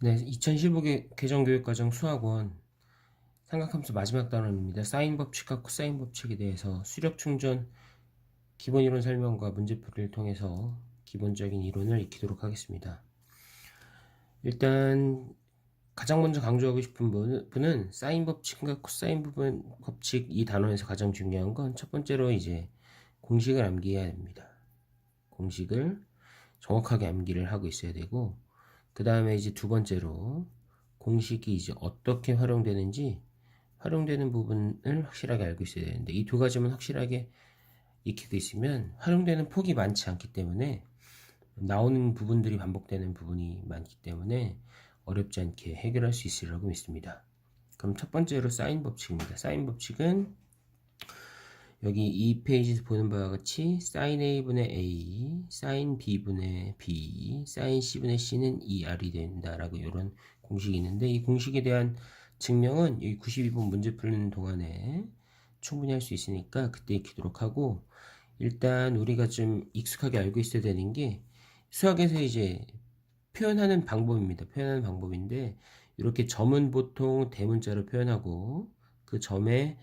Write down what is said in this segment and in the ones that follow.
네, 2015 개정교육과정 수학원 삼각함수 마지막 단원입니다. 사인 법칙과 코사인 법칙에 대해서 수력 충전 기본 이론 설명과 문제풀이를 통해서 기본적인 이론을 익히도록 하겠습니다. 일단 가장 먼저 강조하고 싶은 분은 사인 법칙과 코사인 법칙 이 단원에서 가장 중요한 건 첫 번째로 이제 공식을 암기해야 됩니다. 공식을 정확하게 암기를 하고 있어야 되고, 그 다음에 이제 두 번째로 공식이 이제 어떻게 활용되는지 활용되는 부분을 확실하게 알고 있어야 되는데, 이 두 가지만 확실하게 익히고 있으면 활용되는 폭이 많지 않기 때문에, 나오는 부분들이 반복되는 부분이 많기 때문에 어렵지 않게 해결할 수 있으리라고 믿습니다. 그럼 첫 번째로 사인 법칙입니다. 사인 법칙은 여기 이 페이지에서 보는 바와 같이 sin A분의 A, sin B분의 B, sin C분의 C는 2R이 된다라고 이런 공식이 있는데, 이 공식에 대한 증명은 여기 92번 문제 풀는 동안에 충분히 할 수 있으니까 그때 익히도록 하고, 일단 우리가 좀 익숙하게 알고 있어야 되는 게 수학에서 이제 표현하는 방법입니다. 표현하는 방법인데, 이렇게 점은 보통 대문자로 표현하고, 그 점에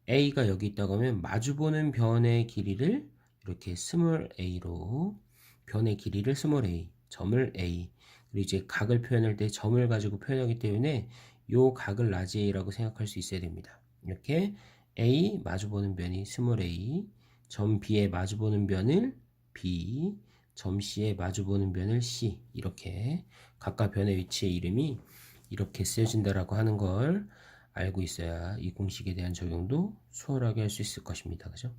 A가 여기 있다고 하면 마주보는 변의 길이를 이렇게 스몰 a로, 변의 길이를 스몰 a, 점을 a, 그리고 이제 각을 표현할 때 점을 가지고 표현하기 때문에 요 각을 라지 a라고 생각할 수 있어야 됩니다. 이렇게 a 마주보는 변이 스몰 a, 점 b에 마주보는 변을 b, 점 c에 마주보는 변을 c, 이렇게 각각 변의 위치의 이름이 이렇게 쓰여진다라고 하는 걸 알고 있어야 이 공식에 대한 적용도 수월하게 할 수 있을 것입니다. 그죠?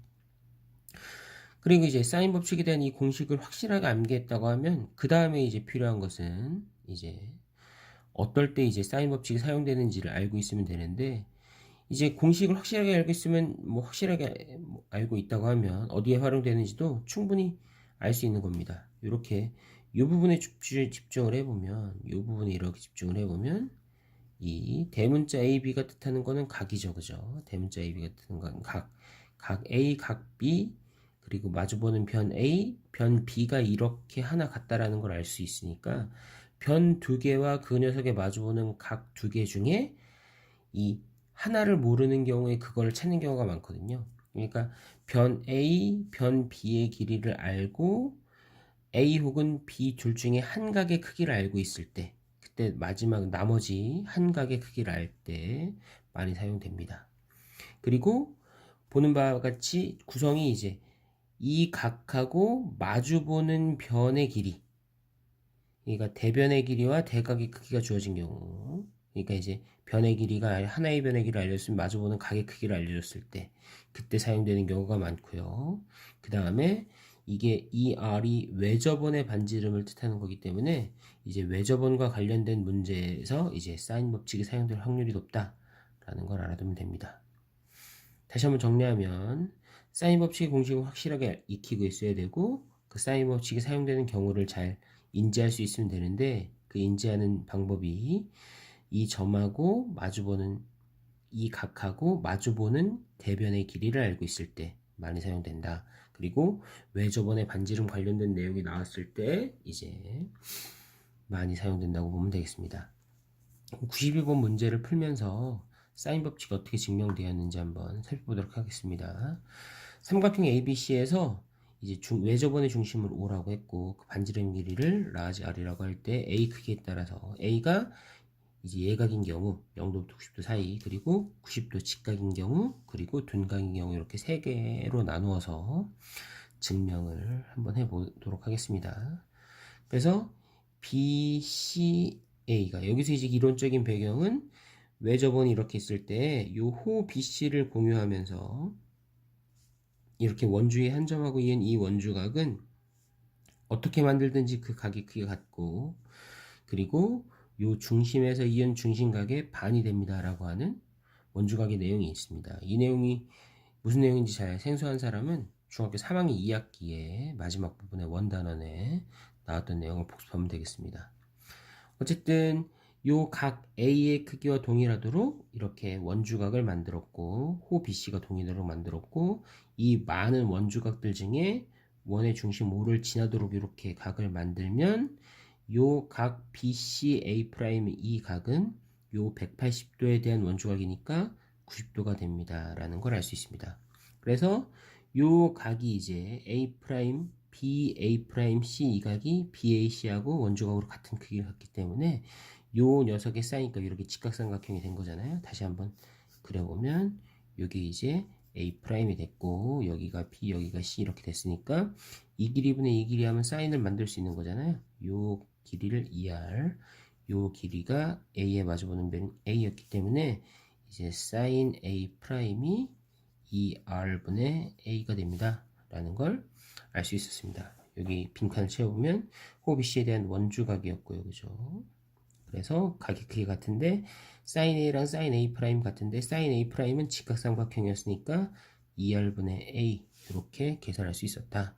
그리고 이제 사인 법칙에 대한 이 공식을 확실하게 암기했다고 하면 그 다음에 이제 필요한 것은 이제 어떨 때 이제 사인 법칙이 사용되는지를 알고 있으면 되는데, 이제 공식을 확실하게 알고 있으면 확실하게 알고 있다고 하면 어디에 활용되는지도 충분히 알 수 있는 겁니다. 이렇게 이 부분에 집중을 해보면, 이 부분에 이렇게 집중을 해보면 이 대문자 AB가 뜻하는 거는 각이죠, 그죠? 대문자 AB가 뜻하는 건 각 A, 각 B, 그리고 마주보는 변 A, 변 B가 이렇게 하나 같다라는 걸 알 수 있으니까 변 두 개와 그 녀석의 마주보는 각 두 개 중에 이 하나를 모르는 경우에 그걸 찾는 경우가 많거든요. 그러니까 변 A, 변 B의 길이를 알고 A 혹은 B 둘 중에 한 각의 크기를 알고 있을 때, 그때 마지막 나머지 한 각의 크기를 알 때 많이 사용됩니다. 그리고 보는 바와 같이 구성이 이제 이 각하고 마주보는 변의 길이, 그러니까 대변의 길이와 대각의 크기가 주어진 경우, 그러니까 이제 변의 길이가 하나의 변의 길이를 알려줬으면 마주보는 각의 크기를 알려줬을 때 그때 사용되는 경우가 많고요. 그 다음에 이게 이 R이 외접원의 반지름을 뜻하는 거기 때문에 이제 외접원과 관련된 문제에서 이제 사인 법칙이 사용될 확률이 높다라는 걸 알아두면 됩니다. 다시 한번 정리하면 사인 법칙의 공식을 확실하게 익히고 있어야 되고, 그 사인 법칙이 사용되는 경우를 잘 인지할 수 있으면 되는데, 그 인지하는 방법이 이 점하고 마주보는 이 각하고 마주보는 대변의 길이를 알고 있을 때 많이 사용된다. 그리고 왜 저번에 반지름 관련된 내용이 나왔을 때 이제 많이 사용된다고 보면 되겠습니다. 92번 문제를 풀면서 사인 법칙이 어떻게 증명되었는지 한번 살펴보도록 하겠습니다. 삼각형 ABC에서 이제 외접원의 중심을 O라고 했고, 그 반지름 길이를 라지 R이라고 할 때 A 크기에 따라서 A가 이제 예각인 경우 0도부터 90도 사이, 그리고 90도 직각인 경우, 그리고 둔각인 경우, 이렇게 세 개로 나누어서 증명을 한번 해보도록 하겠습니다. 그래서 BCA가 여기서 이제 이론적인 배경은 외접원이 이렇게 있을 때 요 호 BC를 공유하면서 이렇게 원주의 한 점하고 이은 이 원주각은 어떻게 만들든지 그 각이 크게 같고, 그리고 요 중심에서 이은 중심각의 반이 됩니다 라고 하는 원주각의 내용이 있습니다. 이 내용이 무슨 내용인지 잘 생소한 사람은 중학교 3학년 2학기에 마지막 부분의 원단원에 나왔던 내용을 복습하면 되겠습니다. 어쨌든 요 각 A의 크기와 동일하도록 이렇게 원주각을 만들었고, 호 BC가 동일하도록 만들었고, 이 많은 원주각들 중에 원의 중심 O를 지나도록 이렇게 각을 만들면 요 각 BCA 프라임 이 각은 요 180도에 대한 원주각이니까 90도가 됩니다. 라는 걸 알 수 있습니다. 그래서 요 각이 이제 A 프라임, BA 프라임 C 이 각이 BAC하고 원주각으로 같은 크기를 갖기 때문에 요 녀석의 사이니까 이렇게 직각삼각형이 된 거잖아요. 다시 한번 그려보면 여기 이제 A 프라임이 됐고 여기가 B, 여기가 C 이렇게 됐으니까 이 길이분의 이 길이 하면 사인을 만들 수 있는 거잖아요. 요 길이를 2R, 요 길이가 A에 마주보는 변 A였기 때문에 이제 사인 A 프라임이 2R분의 A가 됩니다. 라는 걸 알 수 있었습니다. 여기 빈칸을 채워보면 호비C에 대한 원주각이었고요. 그죠? 그래서 각이 크게 같은데 사인 A랑 사인 A 프라임 같은데 사인 A 프라임은 직각삼각형이었으니까 2R분의 A 이렇게 계산할 수 있었다.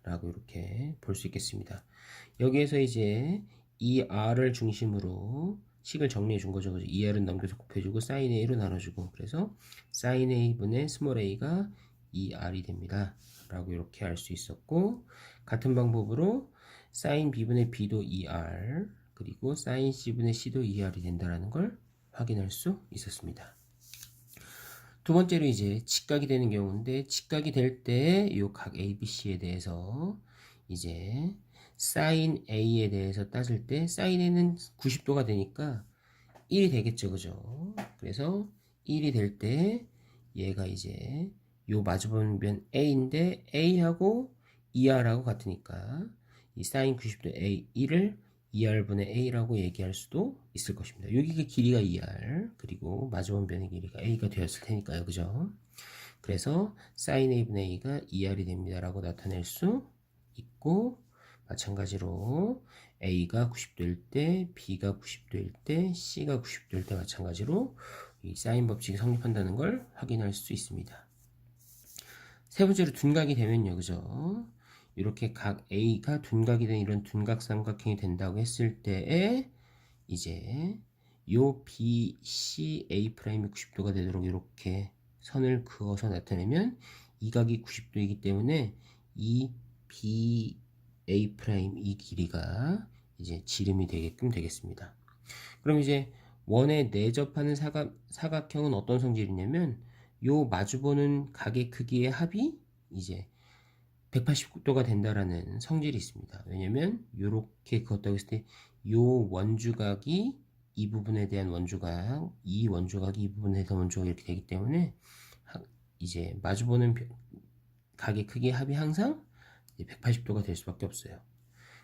라고 이렇게 볼 수 있겠습니다. 여기에서 이제 이 R을 중심으로 식을 정리해 준 거죠. 그죠? 2R은 넘겨서 곱해주고 사인 A로 나눠주고 그래서 사인 A분의 스몰 a가 2R이 됩니다. 라고 이렇게 알 수 있었고 같은 방법으로 사인 B분의 B도 2R 그리고 사인 C분의 C도 2R이 된다는 걸 확인할 수 있었습니다. 두 번째로 이제 직각이 되는 경우인데 직각이 될 때 이 각 ABC에 대해서 이제 사인 A에 대해서 따질 때 사인 A는 90도가 되니까 1이 되겠죠. 그죠? 그래서 1이 될 때 얘가 이제 요 마주보는 변 A인데 A하고 2R하고 같으니까 이 사인 90도 A 1을 2R분의 A라고 얘기할 수도 있을 것입니다. 여기가 길이가 2R 그리고 마주보는 변의 길이가 A가 되었을 테니까요. 그죠? 그래서 사인 A분의 A가 2R이 됩니다. 라고 나타낼 수 있고 마찬가지로 A가 90도일 때, B가 90도일 때, C가 90도일 때 마찬가지로 이 사인 법칙이 성립한다는 걸 확인할 수 있습니다. 세 번째로 둔각이 되면요. 그죠? 이렇게 각 A가 둔각이 된 이런 둔각삼각형이 된다고 했을 때에 이제 요 BCA 프라임이 90도가 되도록 이렇게 선을 그어서 나타내면 이 각이 90도이기 때문에 이 BA 프라임 이 길이가 이제 지름이 되게끔 되겠습니다. 그럼 이제 원에 내접하는 사각형은 어떤 성질이냐면 요 마주보는 각의 크기의 합이 이제 180도가 된다라는 성질이 있습니다. 왜냐면 요렇게 그었다고 했을 때 요 원주각이 이 부분에 대한 원주각, 이 원주각이 이 부분에 대한 원주각 이렇게 되기 때문에 이제 마주보는 각의 크기의 합이 항상 180도가 될 수밖에 없어요.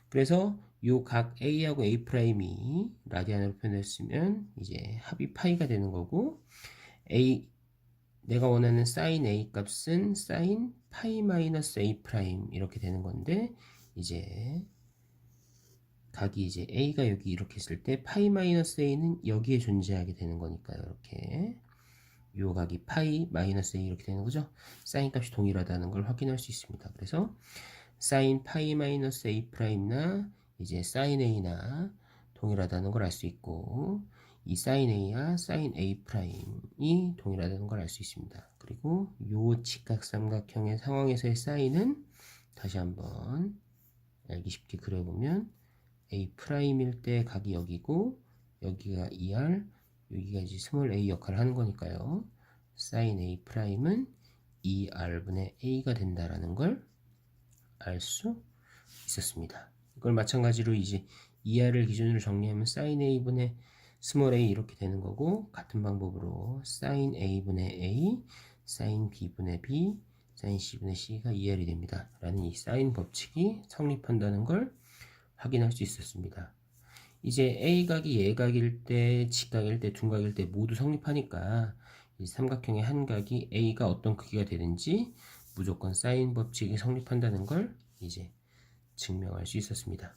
그래서 요 각 A하고 A 프라임이 라디안으로 표현했으면 이제 합이 파이가 되는 거고 내가 원하는 사인 A 값은 사인 파이 마이너스 A 프라임 이렇게 되는 건데 이제 각이 이제 A가 여기 이렇게 있을 때 파이 마이너스 A는 여기에 존재하게 되는 거니까요. 이렇게 요 각이 파이 마이너스 A 이렇게 되는 거죠. 사인 값이 동일하다는 걸 확인할 수 있습니다. 그래서 사인 파이 마이너스 A 프라임나 이제 사인 A나 동일하다는 걸 알 수 있고 이 사인 A와 사인 A 프라임이 동일하다는 걸 알 수 있습니다. 그리고 요 직각삼각형의 상황에서의 사인은 다시 한번 알기 쉽게 그려보면 A 프라임일 때 각이 여기고 여기가 2R 여기가 이제 스몰 a 역할을 하는 거니까요. 사인 A 프라임은 2R분의 A가 된다라는 걸 알 수 있었습니다. 이걸 마찬가지로 이제 2R을 기준으로 정리하면 사인 A분의 스몰 a 이렇게 되는 거고 같은 방법으로 사인 A분의 A, 사인 B분의 B, 사인 C분의 C가 2R이 됩니다. 라는 이 사인 법칙이 성립한다는 걸 확인할 수 있었습니다. 이제 A각이 예각일 때, 직각일 때, 둔각일 때 모두 성립하니까 이 삼각형의 한 각이 A가 어떤 크기가 되는지 무조건 사인 법칙이 성립한다는 걸 이제 증명할 수 있었습니다.